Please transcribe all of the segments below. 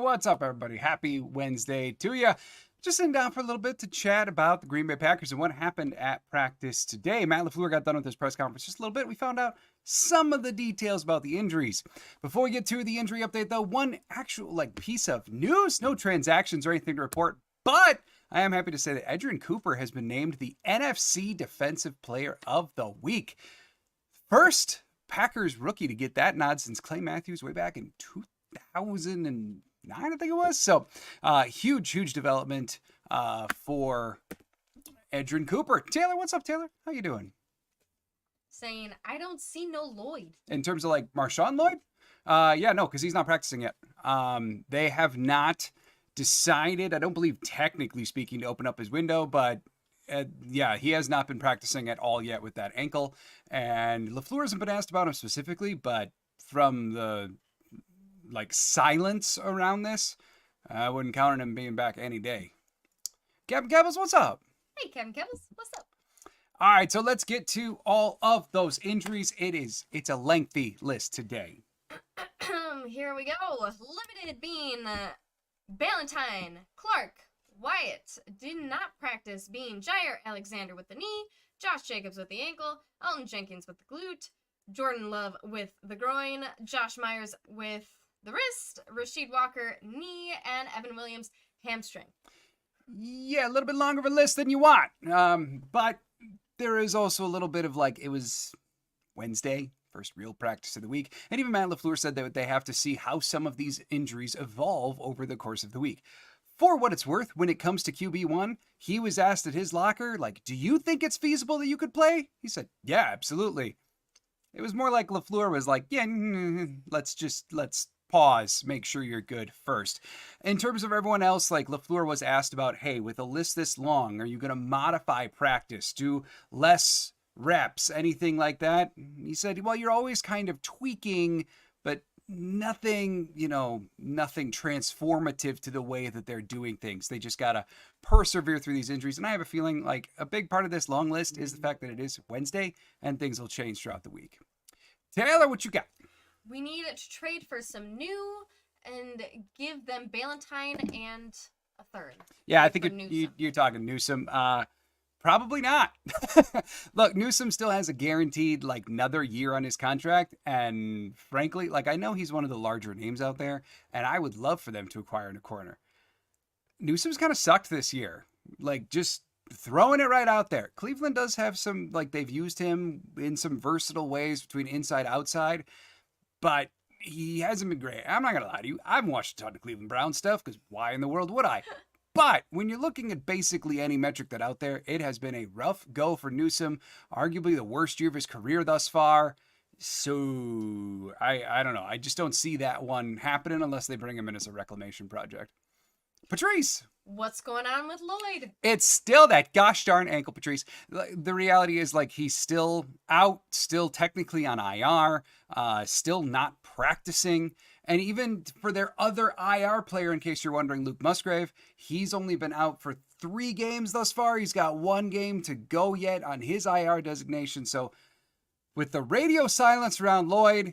what's up, everybody? Happy Wednesday to you. Just sitting down for a little bit to chat about the Green Bay Packers and what happened at practice today. Matt LaFleur got done with his press conference just a little bit. We found out some of the details about the injuries. Before we get to the injury update, though, one actual piece of news, no transactions or anything to report, but I am happy to say that Edgerrin Cooper has been named the NFC Defensive Player of the Week. First Packers rookie to get that nod since Clay Matthews way back in 2009, I think it was. So huge development for Edgerrin Cooper. Taylor, what's up, Taylor? How you doing? Saying, I don't see no Lloyd. In terms of Marshawn Lloyd? Yeah, no, because he's not practicing yet. They have not decided, I don't believe technically speaking, to open up his window, but yeah, he has not been practicing at all yet with that ankle. And LaFleur hasn't been asked about him specifically, but from the silence around this, I wouldn't count on him being back any day. Kevin Kebbles, what's up? Hey, Kevin Kebbles, what's up? All right, so let's get to all of those injuries. It's a lengthy list today. Here we go. Limited being Ballantyne, Clark, Wyatt did not practice, being Jair Alexander with the knee, Josh Jacobs with the ankle, Alton Jenkins with the glute, Jordan Love with the groin, Josh Myers with the wrist, Rasheed Walker knee, and Evan Williams hamstring. Yeah, a little bit longer of a list than you want. But there is also a little bit of it was Wednesday, first real practice of the week. And even Matt LaFleur said that they have to see how some of these injuries evolve over the course of the week. For what it's worth, when it comes to QB1, he was asked at his locker, do you think it's feasible that you could play? He said, yeah, absolutely. It was more like LaFleur was yeah, let's pause, make sure you're good first. In terms of everyone else, LaFleur was asked about, hey, with a list this long, are you going to modify practice, do less reps, anything like that? He said, well, you're always kind of tweaking, but nothing transformative to the way that they're doing things. They just got to persevere through these injuries. And I have a feeling a big part of this long list is the fact that it is Wednesday and things will change throughout the week. Taylor, what you got? We need to trade for some new and give them Ballantyne and a third. Yeah, I think you're talking Newsome. Probably not. Look, Newsome still has a guaranteed another year on his contract. And frankly, I know he's one of the larger names out there, and I would love for them to acquire in a corner. Newsome's kind of sucked this year. Just throwing it right out there. Cleveland does have some, they've used him in some versatile ways between inside, outside, but he hasn't been great. I'm not going to lie to you. I haven't watched a ton of Cleveland Browns stuff because why in the world would I? But when you're looking at basically any metric that out there, it has been a rough go for Newsome, arguably the worst year of his career thus far. So I don't know. I just don't see that one happening unless they bring him in as a reclamation project. Patrice. What's going on with Lloyd? It's still that gosh darn ankle, Patrice. The reality is he's still out, still technically on IR, still not practicing. And even for their other IR player, in case you're wondering, Luke Musgrave, he's only been out for 3 games thus far. He's got 1 game to go yet on his IR designation. So with the radio silence around Lloyd,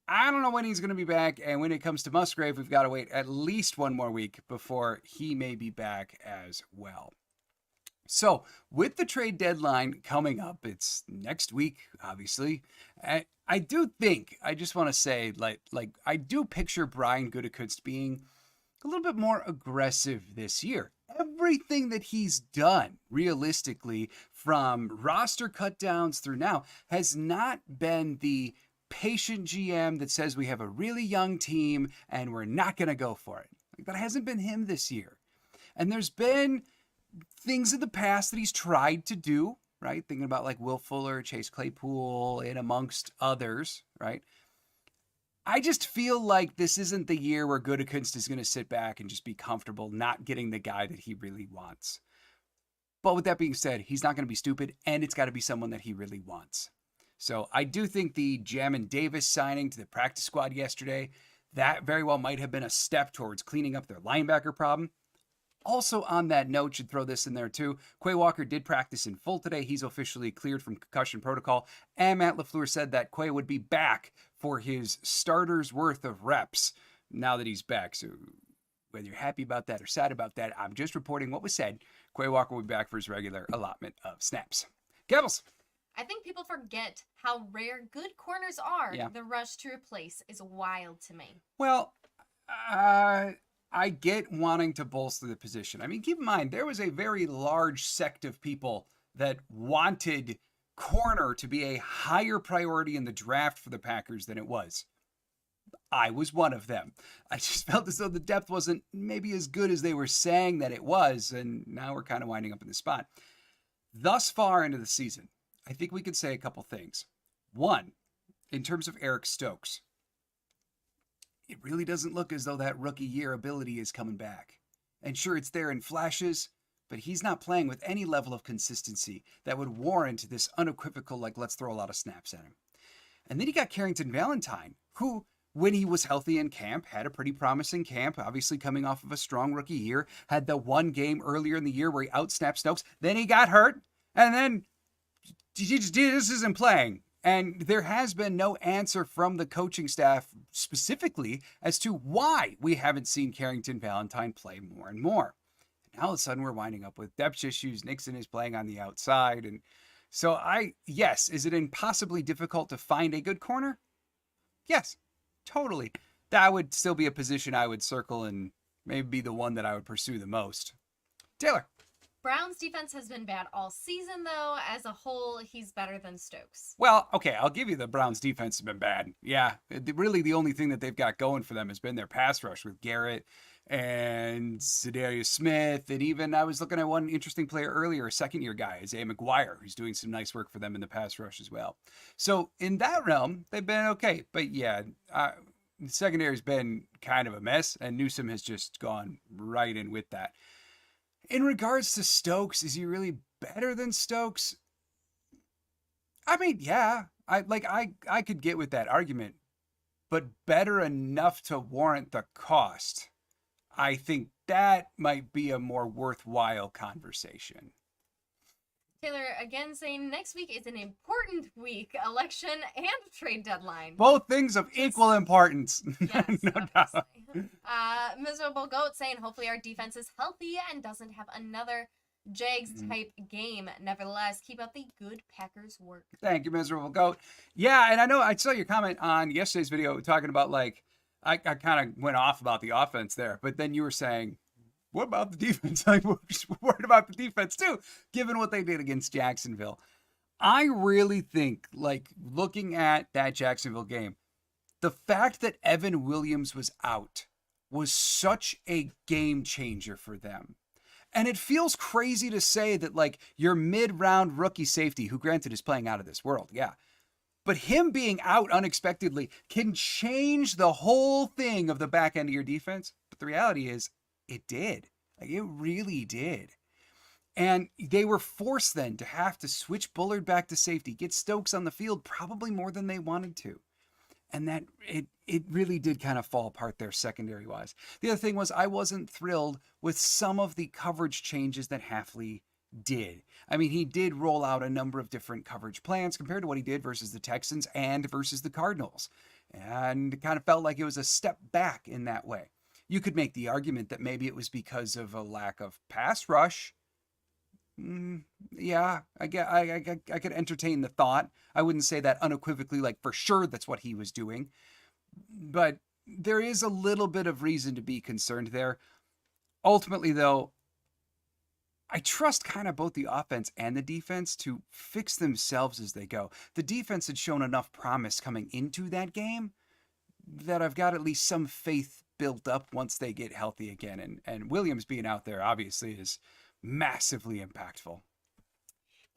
I don't know when he's going to be back. And when it comes to Musgrave, we've got to wait at least 1 more week before he may be back as well. So with the trade deadline coming up, it's next week, obviously. I do think, I just want to say, I do picture Brian Gutekunst being a little bit more aggressive this year. Everything that he's done, realistically, from roster cutdowns through now, has not been the patient GM that says we have a really young team and we're not going to go for it. That hasn't been him this year. And there's been things in the past that he's tried to do, right? Thinking about Will Fuller, Chase Claypool, and amongst others, right? I just feel like this isn't the year where Gutekunst is going to sit back and just be comfortable not getting the guy that he really wants. But with that being said, he's not going to be stupid, and it's got to be someone that he really wants. So I do think the Jamin Davis signing to the practice squad yesterday, that very well might have been a step towards cleaning up their linebacker problem. Also on that note, should throw this in there too, Quay Walker did practice in full today. He's officially cleared from concussion protocol. And Matt LaFleur said that Quay would be back for his starter's worth of reps now that he's back. So Whether you're happy about that or sad about that, I'm just reporting what was said. Quay Walker will be back for his regular allotment of snaps. Kebbles. I think people forget how rare good corners are. Yeah. The rush to replace is wild to me. Well, I get wanting to bolster the position. I mean, keep in mind, there was a very large sect of people that wanted corner to be a higher priority in the draft for the Packers than it was. I was one of them. I just felt as though the depth wasn't maybe as good as they were saying that it was, and now we're kind of winding up in the spot. Thus far into the season, I think we could say a couple things. One, in terms of Eric Stokes, it really doesn't look as though that rookie year ability is coming back. And sure, it's there in flashes, but he's not playing with any level of consistency that would warrant this unequivocal, like, let's throw a lot of snaps at him. And then you got Carrington Valentine, who, when he was healthy in camp, had a pretty promising camp, obviously coming off of a strong rookie year, had the one game earlier in the year where he outsnapped Stokes, then he got hurt, and then he just isn't playing. And there has been no answer from the coaching staff specifically as to why we haven't seen Carrington Valentine play more and more. And now all of a sudden we're winding up with depth issues. Nixon is playing on the outside. And so yes, is it impossibly difficult to find a good corner? Yes, totally. That would still be a position I would circle and maybe be the one that I would pursue the most. Taylor. Brown's defense has been bad all season, though. As a whole, he's better than Stokes. Well, okay, I'll give you the Browns' defense has been bad. Yeah, really the only thing that they've got going for them has been their pass rush with Garrett and Zadarius Smith. And even I was looking at one interesting player earlier, a second-year guy, Isaiah McGuire, who's doing some nice work for them in the pass rush as well. So in that realm, they've been okay. But yeah, the secondary's been kind of a mess, and Newsome has just gone right in with that. In regards to Stokes, is he really better than Stokes? I mean, yeah, I could get with that argument, but better enough to warrant the cost. I think that might be a more worthwhile conversation. Taylor again saying next week is an important week, election and trade deadline. Both things of equal importance. Yes, no doubt. Miserable Goat saying hopefully our defense is healthy and doesn't have another Jags type game. Nevertheless, keep up the good Packers work. Thank you, Miserable Goat. Yeah, and I know I saw your comment on yesterday's video talking about, like, I kind of went off about the offense there, but then you were saying, what about the defense? Like, we're just worried about the defense too, given what they did against Jacksonville. I really think, like, looking at that Jacksonville game, the fact that Evan Williams was out was such a game changer for them. And it feels crazy to say that, like, your mid-round rookie safety, who granted is playing out of this world, yeah, but him being out unexpectedly can change the whole thing of the back end of your defense. But the reality is, it did. Like, it really did. And they were forced then to have to switch Bullard back to safety, get Stokes on the field probably more than they wanted to. And that it really did kind of fall apart there secondary-wise. The other thing was I wasn't thrilled with some of the coverage changes that Hafley did. I mean, he did roll out a number of different coverage plans compared to what he did versus the Texans and versus the Cardinals. And it kind of felt like it was a step back in that way. You could make the argument that maybe it was because of a lack of pass rush. Yeah, I could entertain the thought. I wouldn't say that unequivocally, like for sure that's what he was doing. But there is a little bit of reason to be concerned there. Ultimately, though, I trust kind of both the offense and the defense to fix themselves as they go. The defense had shown enough promise coming into that game that I've got at least some faith built up once they get healthy again. And Williams being out there obviously is massively impactful.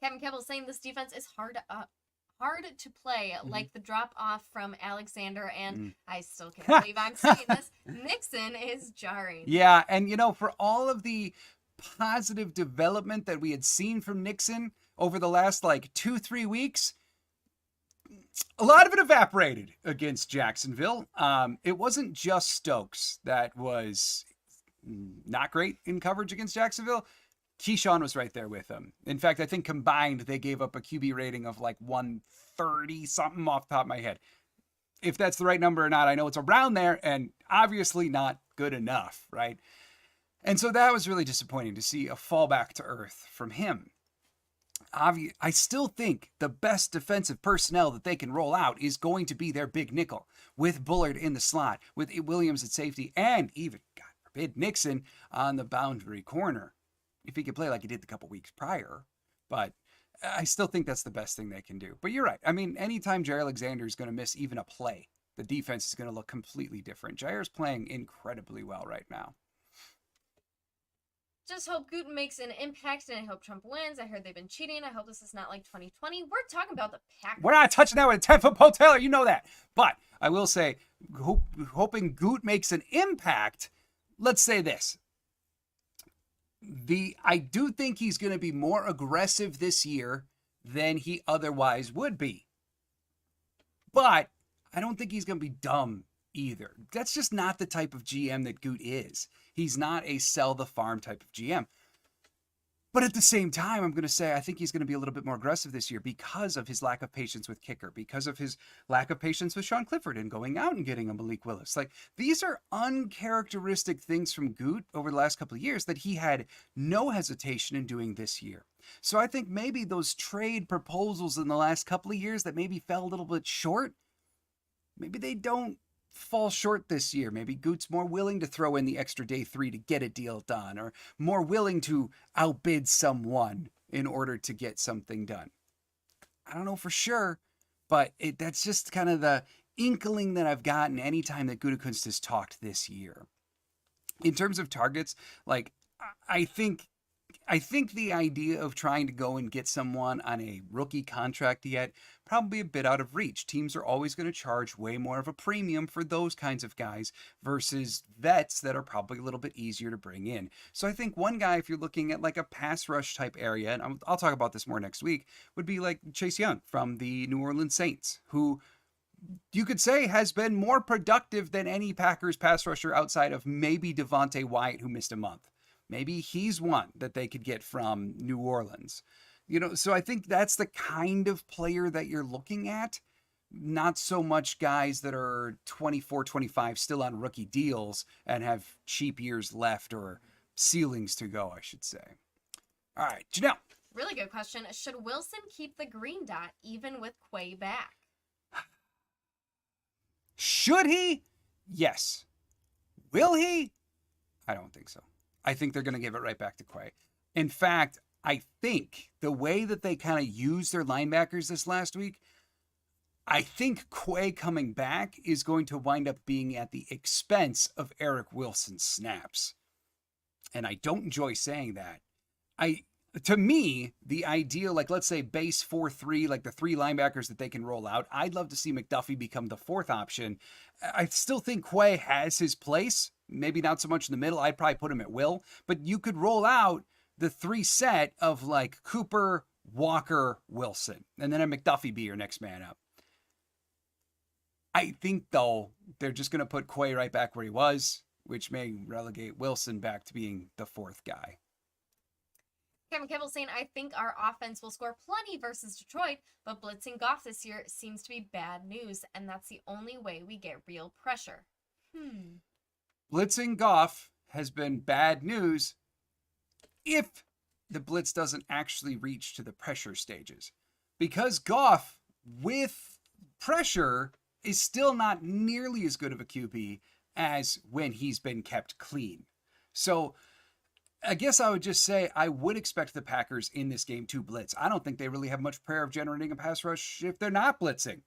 Kevin Kebbell saying this defense is hard to play, like the drop off from Alexander, and I still can't believe I'm saying this, Nixon is jarring. Yeah, and for all of the positive development that we had seen from Nixon over the last 2-3 weeks, a lot of it evaporated against Jacksonville. It wasn't just Stokes that was not great in coverage against Jacksonville. Keyshawn was right there with him. In fact, I think combined they gave up a QB rating of 130 something off the top of my head. If that's the right number or not, I know it's around there and obviously not good enough, right? And so that was really disappointing to see a fall back to earth from him. I still think the best defensive personnel that they can roll out is going to be their big nickel, with Bullard in the slot, with Williams at safety, and even, God forbid, Nixon on the boundary corner, if he could play like he did the couple weeks prior. But I still think that's the best thing they can do. But you're right. I mean, anytime Jair Alexander is going to miss even a play, the defense is going to look completely different. Jair's playing incredibly well right now. Just hope Gooten makes an impact, and I hope Trump wins. I heard they've been cheating. I hope this is not like 2020. We're talking about the Packers. We're not touching that with a 10-foot pole, Taylor. You know that. But I will say, hoping Goot makes an impact, let's say this. I do think he's going to be more aggressive this year than he otherwise would be. But I don't think he's going to be dumb either. That's just not the type of GM that Goot is. He's not a sell the farm type of GM. But at the same time, I'm going to say I think he's going to be a little bit more aggressive this year because of his lack of patience with kicker, because of his lack of patience with Sean Clifford and going out and getting a Malik Willis. Like, these are uncharacteristic things from Goot over the last couple of years that he had no hesitation in doing this year. So I think maybe those trade proposals in the last couple of years that maybe fell a little bit short, maybe they don't fall short this year. Maybe Goot's more willing to throw in the extra day 3 to get a deal done, or more willing to outbid someone in order to get something done. I don't know for sure, but that's just kind of the inkling that I've gotten anytime that Gutekunst has talked this year. In terms of targets, like, I think the idea of trying to go and get someone on a rookie contract yet, probably a bit out of reach. Teams are always going to charge way more of a premium for those kinds of guys versus vets that are probably a little bit easier to bring in. So I think one guy, if you're looking at like a pass rush type area, and I'll talk about this more next week, would be like Chase Young from the New Orleans Saints, who you could say has been more productive than any Packers pass rusher outside of maybe Devontae Wyatt, who missed a month. Maybe he's one that they could get from New Orleans. So I think that's the kind of player that you're looking at. Not so much guys that are 24, 25 still on rookie deals and have cheap years left, or ceilings to go, I should say. All right, Janelle. Really good question. Should Wilson keep the green dot even with Quay back? Should he? Yes. Will he? I don't think so. I think they're going to give it right back to Quay. In fact, I think the way that they kind of used their linebackers this last week, I think Quay coming back is going to wind up being at the expense of Eric Wilson's snaps. And I don't enjoy saying that. To me, the ideal, like, let's say base 4-3, like the 3 linebackers that they can roll out, I'd love to see McDuffie become the 4th option. I still think Quay has his place. Maybe not so much in the middle. I'd probably put him at will. But you could roll out the 3 set of like Cooper, Walker, Wilson, and then a McDuffie be your next man up. I think, though, they're just going to put Quay right back where he was, which may relegate Wilson back to being the 4th guy. Kevin Kebbell saying, I think our offense will score plenty versus Detroit, but blitzing Goff this year seems to be bad news, and that's the only way we get real pressure. Blitzing Goff has been bad news if the blitz doesn't actually reach to the pressure stages. Because Goff, with pressure, is still not nearly as good of a QB as when he's been kept clean. So I guess I would just say I would expect the Packers in this game to blitz. I don't think they really have much prayer of generating a pass rush if they're not blitzing.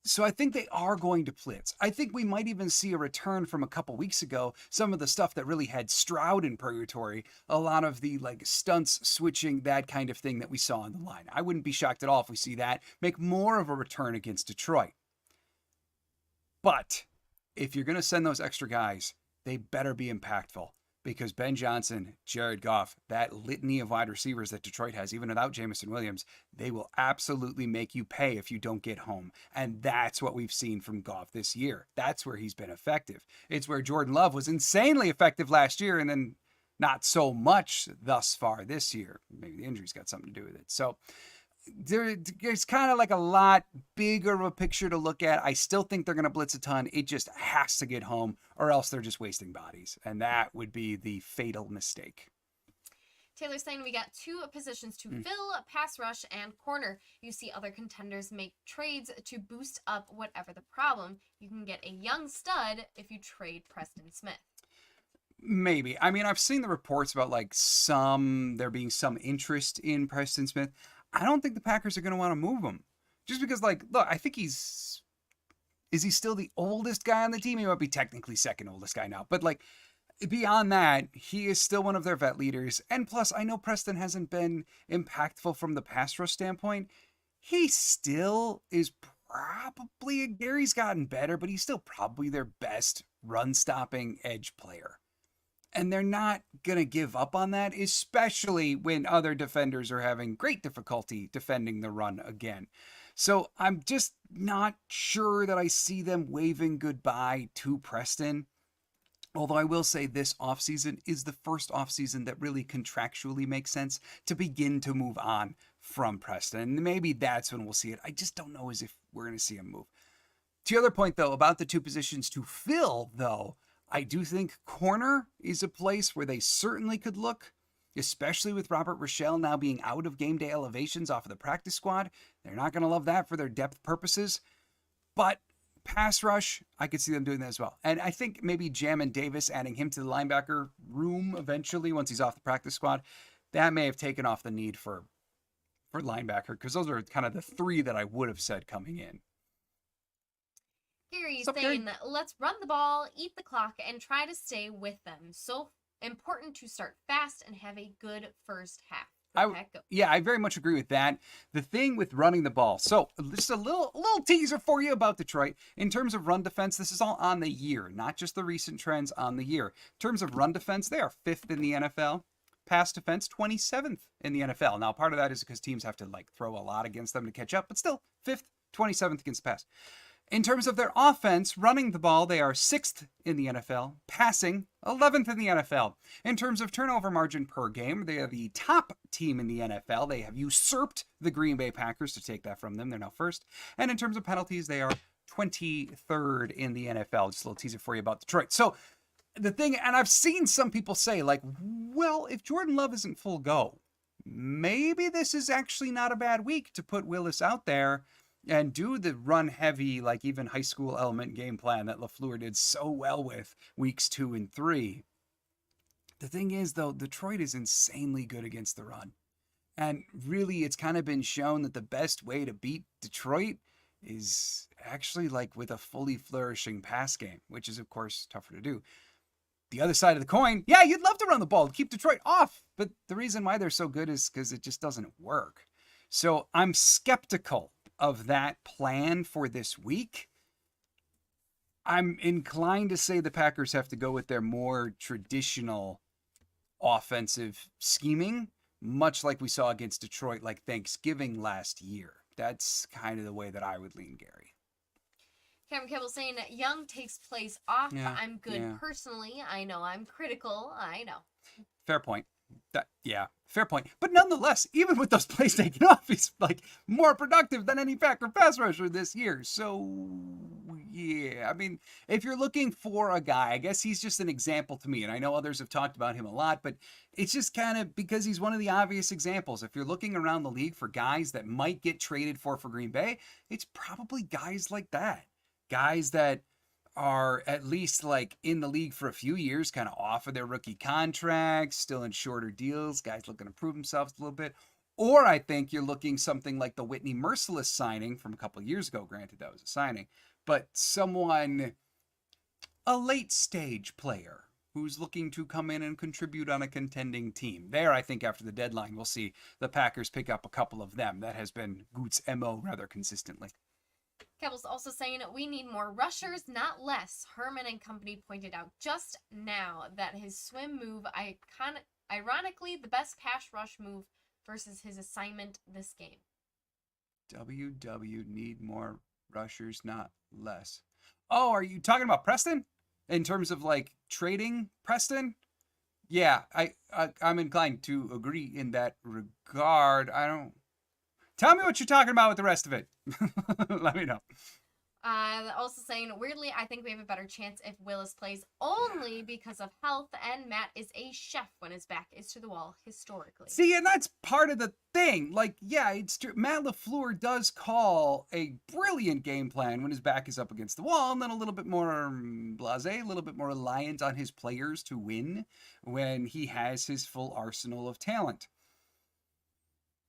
So I think they are going to blitz. I think we might even see a return from a couple weeks ago, some of the stuff that really had Stroud in purgatory, a lot of the like stunts, switching, that kind of thing that we saw on the line. I wouldn't be shocked at all if we see that make more of a return against Detroit. But if you're going to send those extra guys, they better be impactful. Because Ben Johnson, Jared Goff, that litany of wide receivers that Detroit has, even without Jameson Williams, they will absolutely make you pay if you don't get home. And that's what we've seen from Goff this year. That's where he's been effective. It's where Jordan Love was insanely effective last year and then not so much thus far this year. Maybe the injuries got something to do with it. So there's kind of like a lot bigger of a picture to look at. I still think they're going to blitz a ton. It just has to get home, or else they're just wasting bodies. And that would be the fatal mistake. Taylor's saying we got 2 positions to fill, pass rush and corner. You see other contenders make trades to boost up whatever the problem. You can get a young stud if you trade Preston Smith. Maybe. I mean, I've seen the reports about like there being some interest in Preston Smith. I don't think the Packers are going to want to move him. Just because, like, look, I think is he still the oldest guy on the team? He might be technically second oldest guy now. But, like, beyond that, he is still one of their vet leaders. And plus, I know Preston hasn't been impactful from the pass rush standpoint. He still is probably, Gary's gotten better, but he's still probably their best run-stopping edge player. And they're not going to give up on that, especially when other defenders are having great difficulty defending the run again. So I'm just not sure that I see them waving goodbye to Preston. Although I will say this offseason is the first offseason that really contractually makes sense to begin to move on from Preston. And maybe that's when we'll see it. I just don't know as if we're going to see him move. To your other point, though, about the 2 positions to fill, though, I do think corner is a place where they certainly could look, especially with Robert Rochelle now being out of game day elevations off of the practice squad. They're not going to love that for their depth purposes. But pass rush, I could see them doing that as well. And I think maybe Jamin Davis, adding him to the linebacker room eventually once he's off the practice squad, that may have taken off the need for linebacker, because those are kind of the 3 that I would have said coming in. Gary saying, let's run the ball, eat the clock, and try to stay with them. So important to start fast and have a good first half. I very much agree with that. The thing with running the ball. So just a little teaser for you about Detroit. In terms of run defense, this is all on the year, not just the recent trends on the year. In terms of run defense, they are 5th in the NFL. Pass defense, 27th in the NFL. Now, part of that is because teams have to like throw a lot against them to catch up, but still 5th, 27th against pass. In terms of their offense, running the ball, they are 6th in the NFL. Passing, 11th in the NFL. In terms of turnover margin per game, they are the top team in the NFL. They have usurped the Green Bay Packers to take that from them. They're now 1st. And in terms of penalties, they are 23rd in the NFL. Just a little teaser for you about Detroit. So the thing, and I've seen some people say, like, well, if Jordan Love isn't full go, maybe this is actually not a bad week to put Willis out there and do the run heavy, like even high school element game plan that LaFleur did so well with weeks 2 and 3. The thing is, though, Detroit is insanely good against the run. And really, it's kind of been shown that the best way to beat Detroit is actually like with a fully flourishing pass game, which is, of course, tougher to do. The other side of the coin, yeah, you'd love to run the ball to keep Detroit off. But the reason why they're so good is because it just doesn't work. So I'm skeptical of that plan for this week. I'm inclined to say the Packers have to go with their more traditional offensive scheming, much like we saw against Detroit like Thanksgiving last year. That's kind of the way that I would lean, Gary. Cameron Campbell saying that Young takes place off. Yeah, I'm good personally. I know I'm critical. I know. Fair point. Fair point. But nonetheless, even with those plays taken off, he's like more productive than any Packer pass rusher this year. So, yeah, I mean, if you're looking for a guy, I guess he's just an example to me. And I know others have talked about him a lot, but it's just kind of because he's one of the obvious examples. If you're looking around the league for guys that might get traded for Green Bay, it's probably guys like that. Guys that are at least like in the league for a few years, kind of off of their rookie contracts, still in shorter deals, guys looking to prove themselves a little bit. Or I think you're looking something like the Whitney Merciless signing from a couple of years ago. Granted, that was a signing, but a late stage player who's looking to come in and contribute on a contending team. There, I think after the deadline, we'll see the Packers pick up a couple of them. That has been Goot's MO rather consistently. Kebble's also saying we need more rushers, not less. Herman and company pointed out just now that his swim move, ironically, the best pass rush move versus his assignment this game. WW need more rushers, not less. Oh, are you talking about Preston? In terms of like trading Preston? Yeah, I'm inclined to agree in that regard. Tell me what you're talking about with the rest of it. Let me know. Also saying, weirdly, I think we have a better chance if Willis plays only because of health, and Matt is a chef when his back is to the wall historically. See, and that's part of the thing. Like, yeah, it's true. Matt LaFleur does call a brilliant game plan when his back is up against the wall, and then a little bit more blasé, a little bit more reliant on his players to win when he has his full arsenal of talent.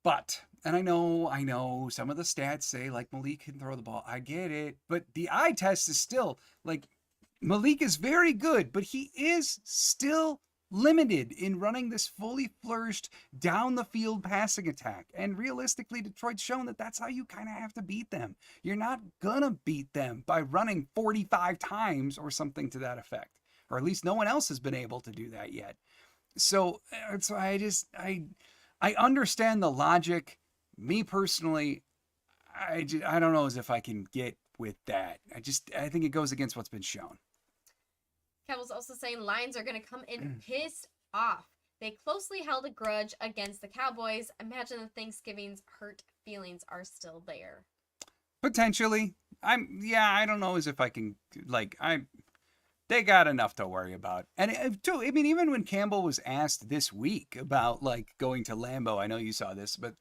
But, and I know, some of the stats say, like, Malik can throw the ball. I get it. But the eye test is still, like, Malik is very good, but he is still limited in running this fully flourished down the field passing attack. And realistically, Detroit's shown that that's how you kind of have to beat them. You're not going to beat them by running 45 times or something to that effect. Or at least no one else has been able to do that yet. So I understand the logic. Me personally, I don't know as if I can get with that. I think it goes against what's been shown. Kevin's also saying Lions are going to come in pissed off. They closely held a grudge against the Cowboys. Imagine the Thanksgiving's hurt feelings are still there. Potentially. I don't know as if I can, they got enough to worry about. And too, I mean, even when Campbell was asked this week about like going to Lambeau, I know you saw this, but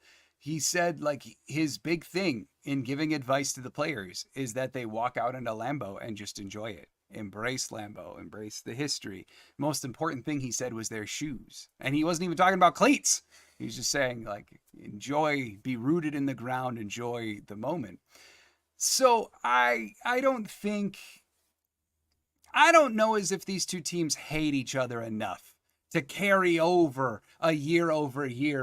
he said like his big thing in giving advice to the players is that they walk out into Lambeau and just enjoy it. Embrace Lambeau, embrace the history. Most important thing he said was their shoes. And he wasn't even talking about cleats. He was just saying like, enjoy, be rooted in the ground, enjoy the moment. So I don't know as if these two teams hate each other enough to carry over a year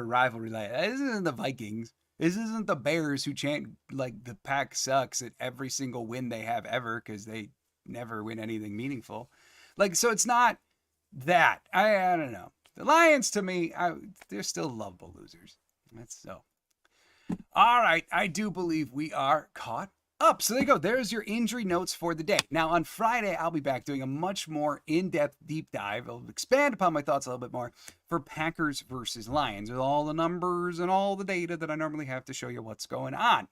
rivalry. This isn't the Vikings. This isn't the Bears who chant like the pack sucks at every single win they have ever because they never win anything meaningful. Like, so it's not that. I don't know. The Lions, to me, they're still lovable losers. That's so. All right. I do believe we are caught up. So there you go. There's your injury notes for the day. Now on Friday, I'll be back doing a much more in-depth deep dive. I'll expand upon my thoughts a little bit more for Packers versus Lions with all the numbers and all the data that I normally have to show you what's going on.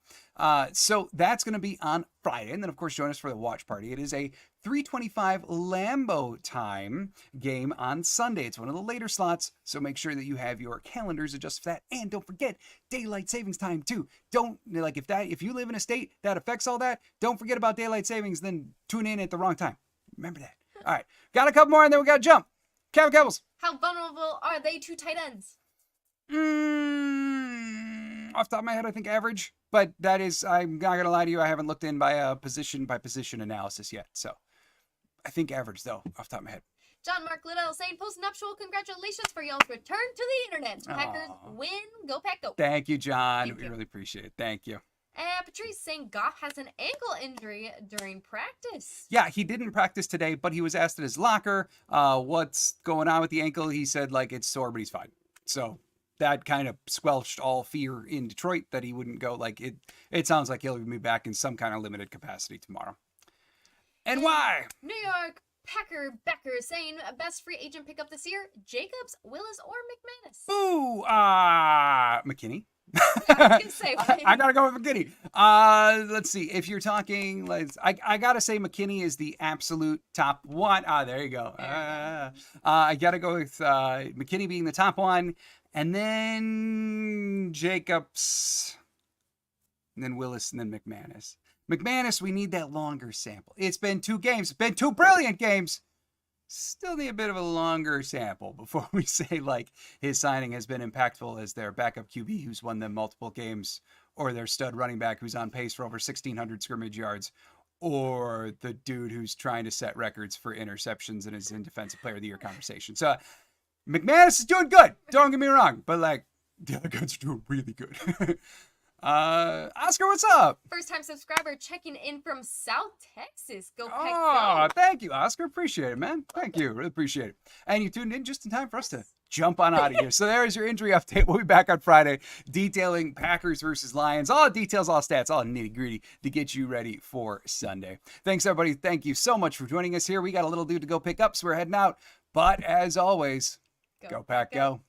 So that's going to be on Friday. And then, of course, join us for the watch party. It is a 3:25 Lambeau Time game on Sunday. It's one of the later slots, so make sure that you have your calendars adjusted for that. And don't forget daylight savings time too. Don't like if you live in a state that affects all that, don't forget about daylight savings, then tune in at the wrong time. Remember that. All right, got a couple more and then we got to jump. Cowboys. How vulnerable are they to tight ends? Off the top of my head, I think average, but that is, I'm not gonna lie to you, I haven't looked in by a position analysis yet, so I think average though, off the top of my head. John Mark Liddell saying post-nuptial congratulations for y'all's return to the internet. Packers win, go Pack, go. Thank you, John. We really appreciate it. Thank you. Patrice saying Goff has an ankle injury during practice. Yeah, he didn't practice today, but he was asked at his locker what's going on with the ankle. He said, like, it's sore, but he's fine. So that kind of squelched all fear in Detroit that he wouldn't go. Like, it sounds like he'll be back in some kind of limited capacity tomorrow. And why? New York Packer Becker saying best free agent pickup this year, Jacobs, Willis, or McManus. Ooh, McKinney. I was gonna say, I gotta go with McKinney. Let's see. If you're talking, I gotta say McKinney is the absolute top one. There you go. I gotta go with McKinney being the top one, and then Jacobs, and then Willis, and then McManus. McManus, we need that longer sample. It's been 2 games. It's been 2 brilliant games. Still need a bit of a longer sample before we say, like, his signing has been impactful as their backup QB who's won them multiple games, or their stud running back who's on pace for over 1,600 scrimmage yards, or the dude who's trying to set records for interceptions and is in Defensive Player of the Year conversation. So McManus is doing good. Don't get me wrong. But, like, the other guys are doing really good. Oscar, what's up? First time subscriber checking in from South Texas. Go Pack, go. go. Thank you, Oscar. Appreciate it, man. Thank you. Really appreciate it. And you tuned in just in time for us to jump on out of here. So there's your injury update. We'll be back on Friday detailing Packers versus Lions. All details, all stats, all nitty gritty to get you ready for Sunday. Thanks, everybody. Thank you so much for joining us here. We got a little dude to go pick up, so we're heading out. But as always, go Pack, go.